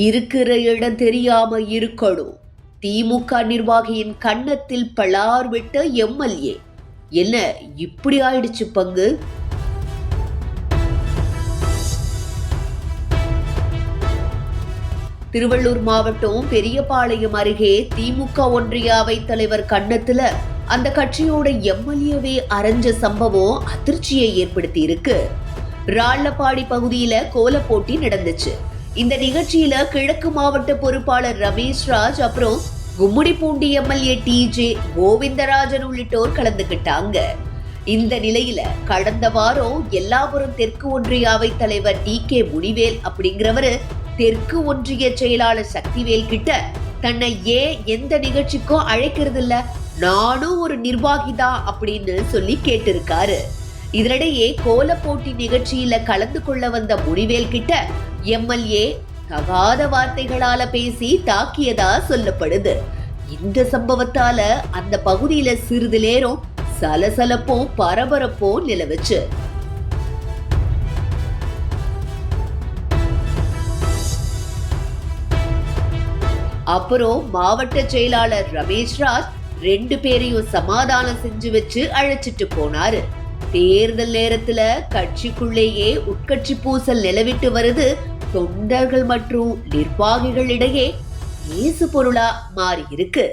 இருக்கிற இடம் தெரியாம இருக்கணும். திமுக நிர்வாகியின் கன்னத்தில் பலார் விட்ட எம்எல்ஏ. என்ன இப்படி ஆயிடுச்சு பங்கு? திருவள்ளூர் மாவட்டம் பெரியபாளையம் அருகே திமுக ஒன்றிய அவைத் தலைவர் கன்னத்துல அந்த கட்சியோட எம்எல்ஏவே அரைஞ்ச சம்பவம் அதிர்ச்சியை ஏற்படுத்தி இருக்கு. ராళ్లపాடி பகுதியில கோல போட்டி நடந்துச்சு. இந்த நிகழ்ச்சியில கிழக்கு மாவட்ட பொறுப்பாளர் ரமேஷ்ராஜ், அப்புறம் கும்முடிப்பூண்டி எம்எல்ஏ டிஜே கோவிந்தராஜன் உள்ளிட்டோர் கலந்துகிட்டாங்க. இந்த நிலையில கடந்த வாரம் எல்லாபுரம் தெற்கு ஒன்றிய அவைத் தலைவர் DK முனிவேல் அப்படிங்கிறவரு தெற்கு ஒன்றிய செயலாளர் சக்திவேல் கிட்ட தன்னை ஏன் எந்த நிகழ்ச்சிக்கும் அழைக்கிறது இல்ல, நானும் ஒரு நிர்வாகிதான் அப்படின்னு சொல்லி கேட்டிருக்காரு. இதனிடையே கோல போட்டி நிகழ்ச்சியில கலந்து கொள்ள வந்த முனிவேல் கிட்ட எம்எல்ஏ தகாத வார்த்தைகளால பேசி தாக்கியதா சொல்லப்படுது. இந்த சம்பவத்தால அந்த பகுதியில சிறிது நேரம் சலசலப்பும் பரபரப்பும் நிலவுச்சு. அப்புறம் மாவட்ட செயலாளர் ரமேஷ்ராஜ் 2 பேரையும் சமாதானம் செஞ்சு வச்சு அழைச்சிட்டு போனாரு. தேர்தல் நேரத்துல கட்சிக்குள்ளேயே உட்கட்சி பூசல் நிலவிட்டு வருது. தொண்டர்கள் மற்றும் நிர்வாகிகளிடையே பேசு பொருளா மாறி இருக்கு.